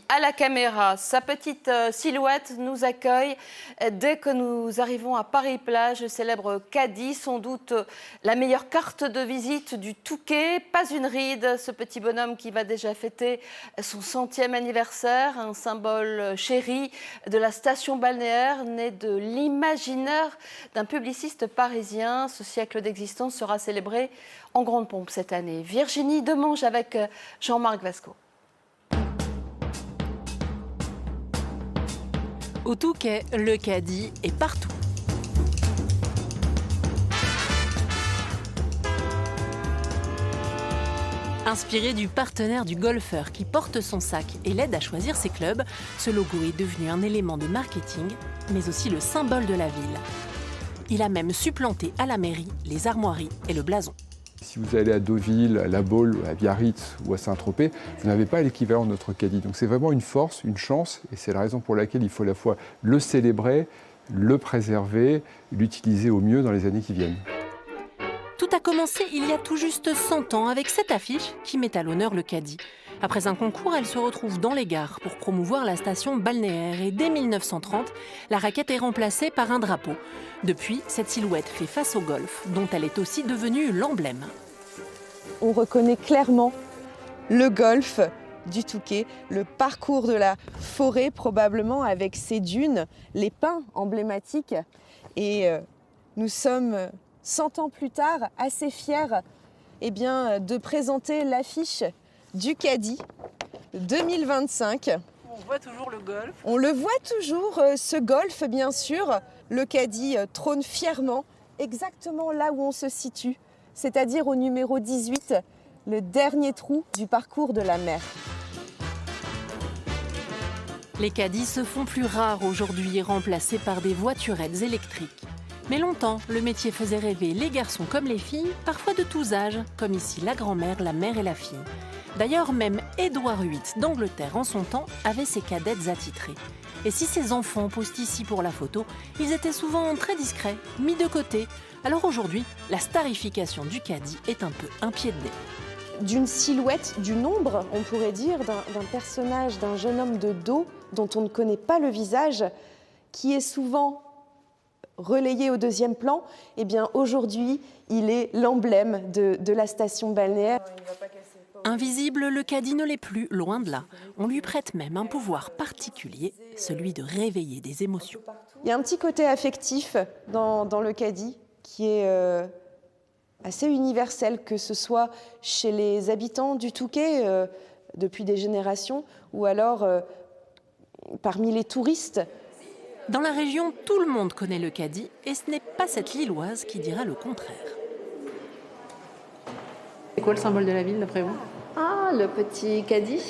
À la caméra, sa petite silhouette nous accueille dès que nous arrivons à Paris-Plage, le célèbre Caddy, sans doute la meilleure carte de visite du Touquet. Pas une ride, ce petit bonhomme qui va déjà fêter son 100e anniversaire, un symbole chéri de la station balnéaire, né de l'imaginaire d'un publiciste parisien. Ce siècle d'existence sera célébré en grande pompe cette année. Virginie Demange avec Jean-Marc Vasco. Au Touquet, le Caddy est partout. Inspiré du partenaire du golfeur qui porte son sac et l'aide à choisir ses clubs, ce logo est devenu un élément de marketing, mais aussi le symbole de la ville. Il a même supplanté à la mairie les armoiries et le blason. Si vous allez à Deauville, à La Baule, à Biarritz ou à Saint-Tropez, vous n'avez pas l'équivalent de notre Caddy. Donc c'est vraiment une force, une chance, et c'est la raison pour laquelle il faut à la fois le célébrer, le préserver, l'utiliser au mieux dans les années qui viennent. Tout a commencé il y a tout juste 100 ans avec cette affiche qui met à l'honneur le Caddy. Après un concours, elle se retrouve dans les gares pour promouvoir la station balnéaire et dès 1930, la raquette est remplacée par un drapeau. Depuis, cette silhouette fait face au golf, dont elle est aussi devenue l'emblème. On reconnaît clairement le golf du Touquet, le parcours de la forêt probablement avec ses dunes, les pins emblématiques. Et nous sommes 100 ans plus tard assez fiers de présenter l'affiche du Caddy 2025. On voit toujours le golf. On le voit toujours, ce golf bien sûr. Le Caddy trône fièrement exactement là où on se situe, c'est-à-dire au numéro 18, le dernier trou du parcours de la mer. Les Caddys se font plus rares aujourd'hui, remplacés par des voiturettes électriques. Mais longtemps, le métier faisait rêver les garçons comme les filles, parfois de tous âges, comme ici la grand-mère, la mère et la fille. D'ailleurs, même Édouard VIII d'Angleterre en son temps avait ses cadettes attitrées. Et si ses enfants posent ici pour la photo, ils étaient souvent très discrets, mis de côté. Alors aujourd'hui, la starification du Caddy est un peu un pied de nez. D'une silhouette, d'une ombre, on pourrait dire, d'un personnage, d'un jeune homme de dos dont on ne connaît pas le visage, qui est souvent relayé au deuxième plan, eh bien aujourd'hui, il est l'emblème de la station balnéaire. Invisible, le Caddy ne l'est plus, loin de là. On lui prête même un pouvoir particulier, celui de réveiller des émotions. Il y a un petit côté affectif dans le Caddy qui est assez universel, que ce soit chez les habitants du Touquet depuis des générations, ou alors parmi les touristes. Dans la région, tout le monde connaît le Caddy, et ce n'est pas cette Lilloise qui dira le contraire. C'est quoi le symbole de la ville, d'après vous? Ah, le petit Caddy,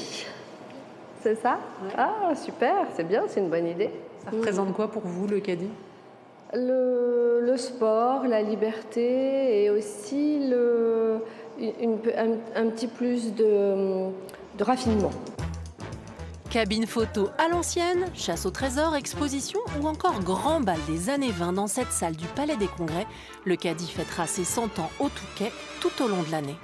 c'est ça? Ouais. Ah, super, c'est bien, c'est une bonne idée. Ça représente quoi pour vous, le Caddy? Le sport, la liberté et aussi un petit plus de raffinement. Cabine photo à l'ancienne, chasse au trésor, exposition ou encore grand bal des années 20 dans cette salle du Palais des Congrès, le Caddy fêtera ses 100 ans au Touquet tout au long de l'année.